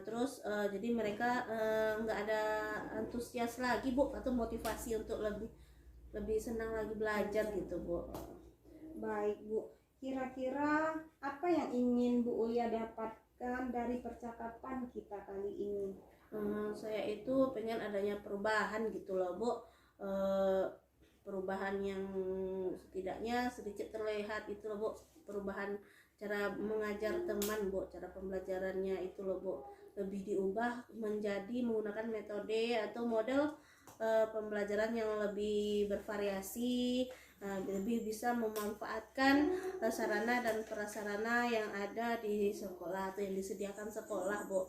Terus jadi mereka nggak ada antusias lagi Bu, atau motivasi untuk lebih senang lagi belajar gitu Bu. Baik Bu, kira-kira apa yang ingin Bu Ulia dapatkan dari percakapan kita kali ini? Saya itu pengen adanya perubahan gitu loh Bu. Perubahan yang setidaknya sedikit terlihat itu loh Bu, perubahan cara mengajar teman Bu, cara pembelajarannya itu loh Bu, lebih diubah menjadi menggunakan metode atau model pembelajaran yang lebih bervariasi, lebih bisa memanfaatkan sarana dan prasarana yang ada di sekolah atau yang disediakan sekolah Bu.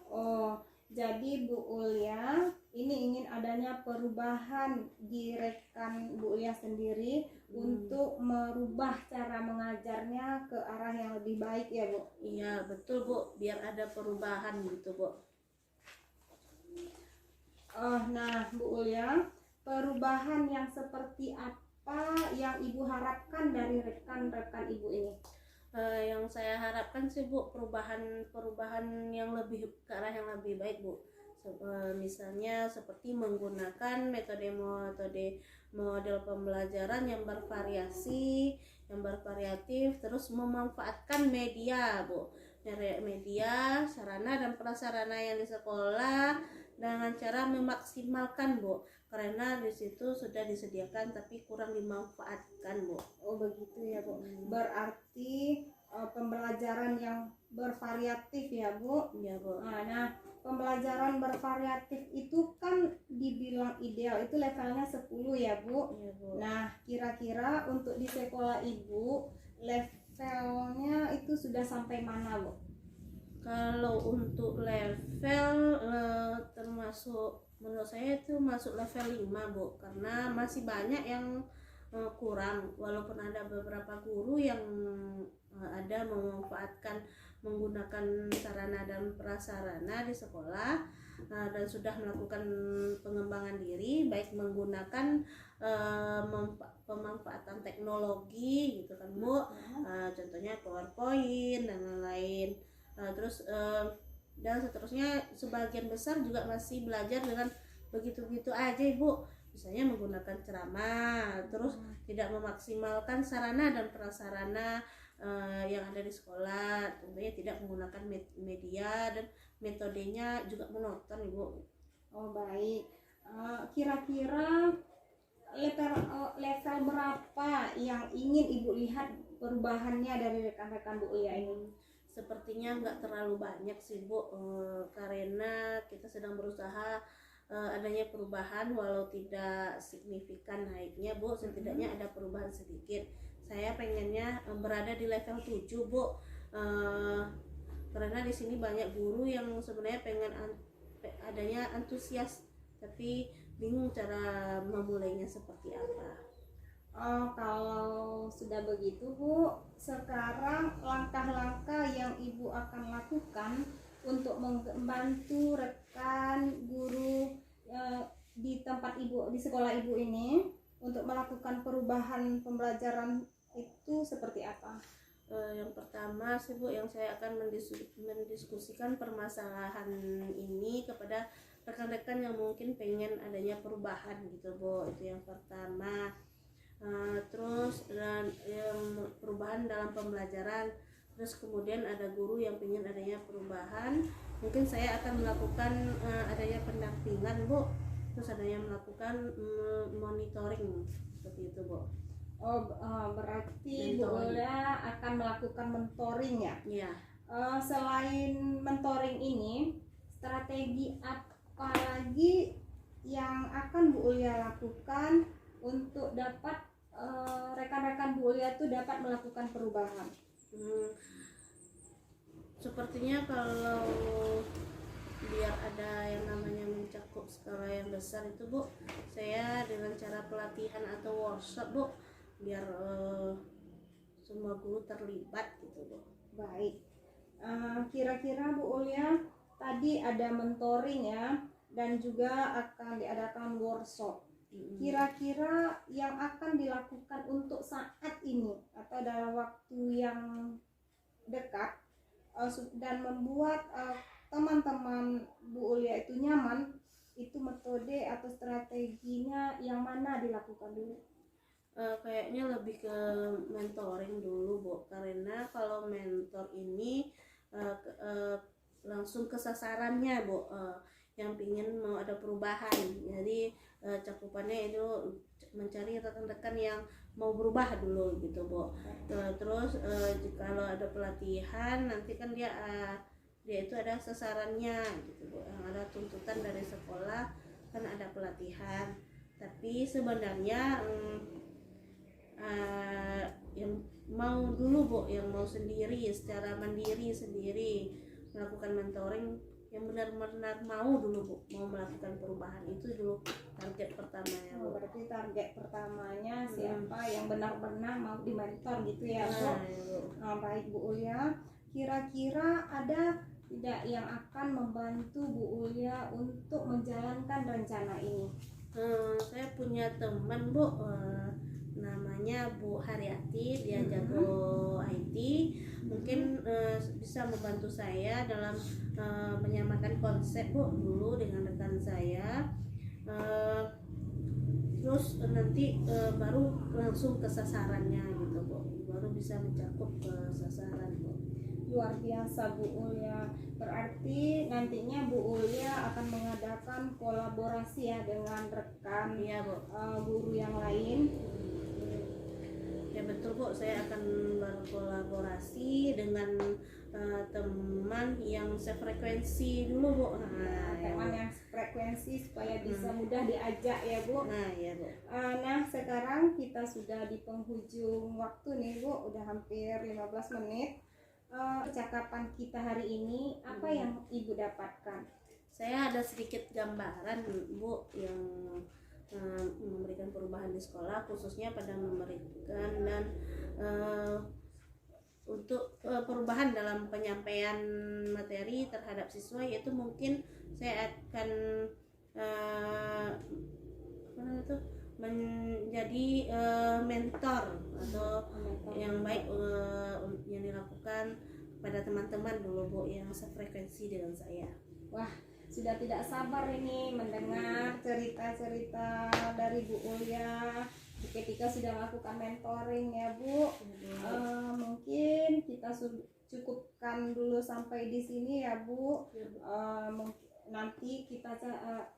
Oh, jadi Bu Ulia ini ingin adanya perubahan di rekan Bu Ulia sendiri untuk merubah cara mengajarnya ke arah yang lebih baik ya Bu? Iya betul Bu, biar ada perubahan gitu Bu. Nah Bu Ulia, perubahan yang seperti apa yang Ibu harapkan dari rekan-rekan Ibu ini? Yang saya harapkan sih Bu, perubahan yang lebih ke arah yang lebih baik Bu. Misalnya seperti menggunakan model pembelajaran yang bervariasi, yang bervariatif, terus memanfaatkan media Bu, media, sarana dan prasarana yang di sekolah dengan cara memaksimalkan Bu, karena di situ sudah disediakan tapi kurang dimanfaatkan Bu. Oh begitu ya Bu. Berarti pembelajaran yang bervariatif ya Bu. Iya Bu. Nah, pembelajaran bervariatif itu kan dibilang ideal itu levelnya 10 ya Bu. Iya Bu. Nah, kira-kira untuk di sekolah Ibu levelnya itu sudah sampai mana Bu? Kalau untuk level termasuk menurut saya itu masuk level 5 Bu, karena masih banyak yang kurang, walaupun ada beberapa guru yang ada menggunakan sarana dan prasarana di sekolah dan sudah melakukan pengembangan diri baik menggunakan pemanfaatan teknologi gitu kan Bu, contohnya PowerPoint dan lain-lain. Terus dan seterusnya, sebagian besar juga masih belajar dengan begitu-begitu aja Ibu. misalnya menggunakan ceramah, terus tidak memaksimalkan sarana dan prasarana yang ada di sekolah, tentunya tidak menggunakan media dan metodenya juga monoton Ibu. Oh baik. Kira-kira level berapa yang ingin Ibu lihat perubahannya dari rekan-rekan Bu Ulia ini? Sepertinya nggak terlalu banyak sih Bu, karena kita sedang berusaha adanya perubahan walau tidak signifikan naiknya Bu, setidaknya ada perubahan sedikit. Saya pengennya berada di level 7 Bu, karena di sini banyak guru yang sebenarnya pengen adanya antusias tapi bingung cara memulainya seperti apa. Oh, kalau sudah begitu Bu, sekarang langkah-langkah yang Ibu akan lakukan untuk membantu rekan guru di tempat Ibu, di sekolah Ibu ini untuk melakukan perubahan pembelajaran itu seperti apa? Yang pertama sih Bu, yang saya akan mendiskusikan permasalahan ini kepada rekan-rekan yang mungkin pengen adanya perubahan gitu Bu, itu yang pertama. Terus dan yang perubahan dalam pembelajaran, terus kemudian ada guru yang ingin adanya perubahan, mungkin saya akan melakukan adanya pendampingan Bu, terus adanya melakukan monitoring seperti itu Bu. Oh, berarti Bu Ulia akan melakukan mentoring ya? Iya. Selain mentoring ini, strategi apa lagi yang akan Bu Ulia lakukan untuk dapat rekan-rekan Bu Ulia itu dapat melakukan perubahan? Sepertinya kalau biar ada yang namanya mencakup skala yang besar itu Bu, saya dengan cara pelatihan atau workshop Bu, biar semua guru terlibat gitu Bu. Baik. Kira-kira Bu Ulia tadi ada mentoring ya, dan juga akan diadakan workshop. Kira-kira yang akan dilakukan untuk saat ini atau dalam waktu yang dekat dan membuat teman-teman Bu Ulia itu nyaman, itu metode atau strateginya yang mana dilakukan dulu? Kayaknya lebih ke mentoring dulu Bu, karena kalau mentor ini langsung ke sasarannya Bu, yang pingin mau ada perubahan. Jadi cakupannya itu mencari rekan-rekan yang mau berubah dulu gitu Bu. Terus kalau ada pelatihan nanti kan dia itu ada sasarannya gitu Bu, yang ada tuntutan dari sekolah kan ada pelatihan. Tapi sebenarnya yang mau dulu Bu, yang mau sendiri secara mandiri sendiri melakukan mentoring, yang benar-benar mau dulu Bu, mau melakukan perubahan, itu dulu target pertamanya Bu. Berarti target pertamanya siapa yang benar-benar mau dimentor gitu ya Bu. Baik Bu Ulia, kira-kira ada tidak yang akan membantu Bu Ulia untuk menjalankan rencana ini? Saya punya teman Bu, namanya Bu Haryati, dia jago IT, mungkin bisa membantu saya dalam menyamakan konsep Bu dulu dengan rekan saya, terus nanti baru langsung ke sasarannya gitu Bu, baru bisa mencakup ke sasaran Bu. Luar biasa Bu Ulia, berarti nantinya Bu Ulia akan mengadakan kolaborasi ya dengan rekan guru yang lain. Ya betul Bu, saya akan berkolaborasi dengan teman yang sefrekuensi dulu Bu. Teman yang frekuensi supaya bisa mudah diajak ya Bu. Ya Bu. Nah sekarang kita sudah di penghujung waktu nih Bu, udah hampir 15 menit. Percakapan kita hari ini apa yang Ibu dapatkan? Saya ada sedikit gambaran Bu yang memberikan perubahan di sekolah, khususnya pada memberikan dan untuk perubahan dalam penyampaian materi terhadap siswa, yaitu mungkin saya akan menjadi mentor atau yang baik yang dilakukan pada teman-teman dulu Bu yang sefrekuensi dengan saya. Wah, sudah tidak sabar ini mendengar cerita-cerita dari Bu Ulia ketika sudah melakukan mentoring ya Bu. Mungkin kita cukupkan dulu sampai di sini ya Bu. Nanti kita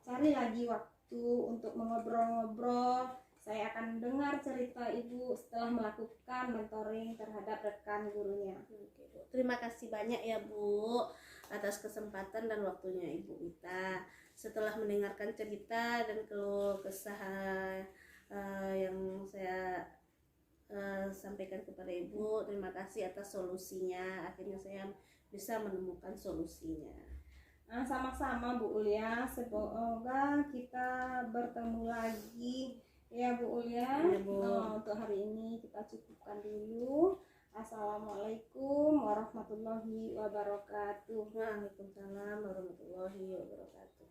cari lagi waktu untuk mengobrol-ngobrol. Saya akan dengar cerita Ibu setelah melakukan mentoring terhadap rekan gurunya. Oke, Bu. Terima kasih banyak ya Bu atas kesempatan dan waktunya Ibu Wita. Setelah mendengarkan cerita dan keluh kesah yang saya sampaikan kepada Ibu, terima kasih atas solusinya. Akhirnya saya bisa menemukan solusinya. Sama-sama Bu Ulia, semoga kita bertemu lagi ya Bu Ulia. Ya, Bu. Untuk hari ini kita cukupkan dulu. Assalamualaikum warahmatullahi wabarakatuh. Waalaikumsalam warahmatullahi wabarakatuh.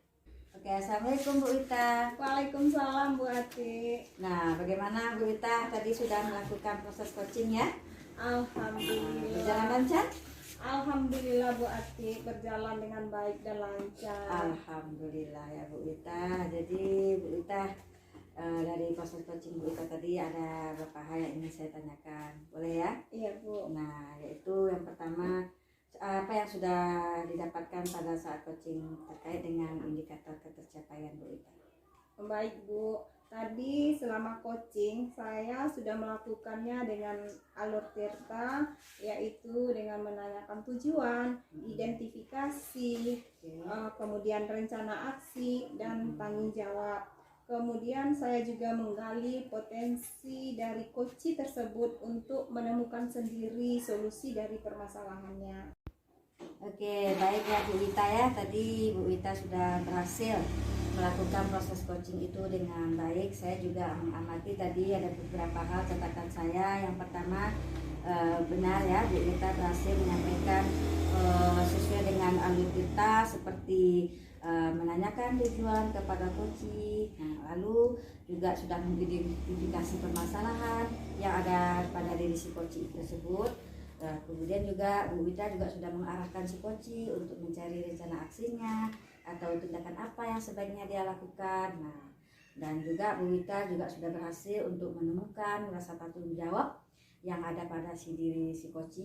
Oke, assalamualaikum Bu Wita. Waalaikumsalam Bu Ati. Nah, bagaimana Bu Wita tadi sudah melakukan proses coaching ya? Alhamdulillah. Berjalan lancar? Alhamdulillah Bu Ati, berjalan dengan baik dan lancar. Alhamdulillah ya Bu Wita. Jadi Bu Wita, dari proses coaching Bu Wita tadi ada beberapa hal yang ingin saya tanyakan. Boleh ya? Iya Bu. Nah, yaitu yang pertama, apa yang sudah didapatkan pada saat coaching terkait dengan indikator ketercapaian Bu Wita? Baik Bu, tadi selama coaching saya sudah melakukannya dengan alur Tirta, yaitu dengan menanyakan tujuan, identifikasi, kemudian rencana aksi dan tanggung jawab. Kemudian saya juga menggali potensi dari coach tersebut untuk menemukan sendiri solusi dari permasalahannya. Oke, baik ya Bu Wita ya. Tadi Bu Wita sudah berhasil melakukan proses coaching itu dengan baik. Saya juga mengamati tadi ada beberapa hal catatan saya. Yang pertama, benar ya Bu Wita berhasil menyampaikan sesuai dengan alur kita seperti menanyakan tujuan kepada coach. Nah, lalu juga sudah mengidentifikasi permasalahan yang ada pada diri si coach tersebut. Kemudian juga Bu Wita juga sudah mengarahkan si coach untuk mencari rencana aksinya atau tindakan apa yang sebaiknya dia lakukan. Nah, dan juga Bu Wita juga sudah berhasil untuk menemukan rasa tanggung jawab yang ada pada si diri si coach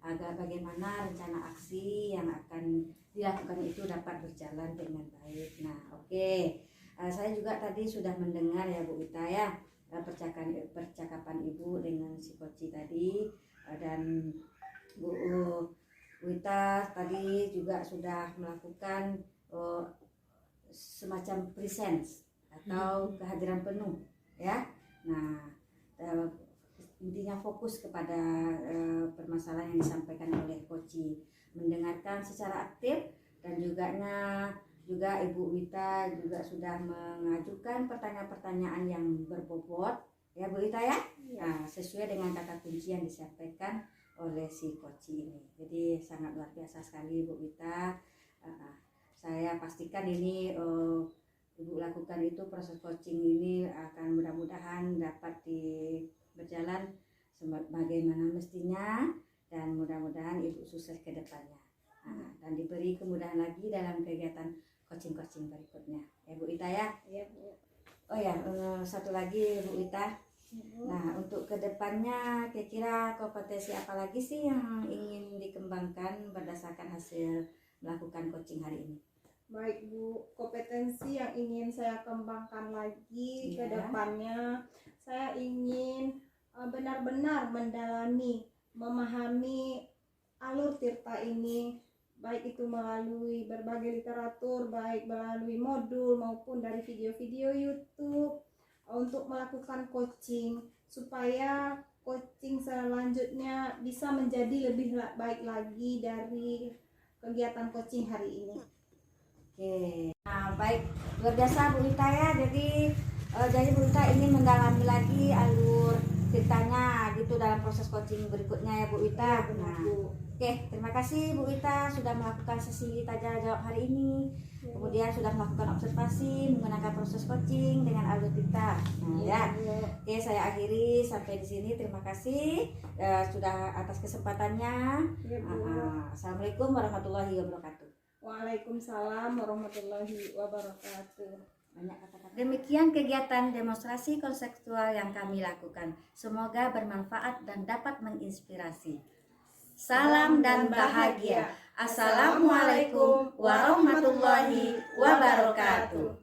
agar bagaimana rencana aksi yang akan dilakukan itu dapat berjalan dengan baik. Nah, oke. Saya juga tadi sudah mendengar ya Bu Wita ya percakapan Ibu dengan si coach tadi. Dan Bu Wita tadi juga sudah melakukan semacam presence atau kehadiran penuh ya. Nah, intinya fokus kepada permasalahan yang disampaikan oleh coach, mendengarkan secara aktif dan juga Ibu Wita juga sudah mengajukan pertanyaan-pertanyaan yang berbobot ya Bu Wita ya. Nah, sesuai dengan kata kunci yang disampaikan oleh si coach ini. Jadi sangat luar biasa sekali Bu Wita. Saya pastikan ini Ibu lakukan itu proses coaching ini akan mudah-mudahan dapat berjalan sebagaimana mestinya dan mudah-mudahan Ibu sukses ke depannya. Dan diberi kemudahan lagi dalam kegiatan coaching-coaching berikutnya. Ya Bu Wita ya. Iya Bu. Oh ya, satu lagi Bu Wita. Nah, untuk kedepannya kira-kira kompetensi apa lagi sih yang ingin dikembangkan berdasarkan hasil melakukan coaching hari ini? Baik Bu, kompetensi yang ingin saya kembangkan lagi ke depannya, saya ingin benar-benar mendalami, memahami alur Tirta ini, baik itu melalui berbagai literatur, baik melalui modul maupun dari video-video YouTube, untuk melakukan coaching supaya coaching selanjutnya bisa menjadi lebih baik lagi dari kegiatan coaching hari ini. Oke, nah baik, luar biasa Bu Wita ya. Jadi Bu Wita ingin mendalami lagi alur ceritanya gitu dalam proses coaching berikutnya ya Bu Wita. Nah, oke, terima kasih Bu Wita sudah melakukan sesi tanya jawab hari ini. Kemudian sudah melakukan observasi menggunakan proses coaching dengan alur kita. Nah, ya. Oke, saya akhiri sampai di sini. Terima kasih sudah atas kesempatannya. Assalamualaikum warahmatullahi wabarakatuh. Waalaikumsalam warahmatullahi wabarakatuh. Banyak kata-kata. Demikian kegiatan demonstrasi konseptual yang kami lakukan. Semoga bermanfaat dan dapat menginspirasi. Salam dan bahagia. Assalamualaikum warahmatullahi wabarakatuh.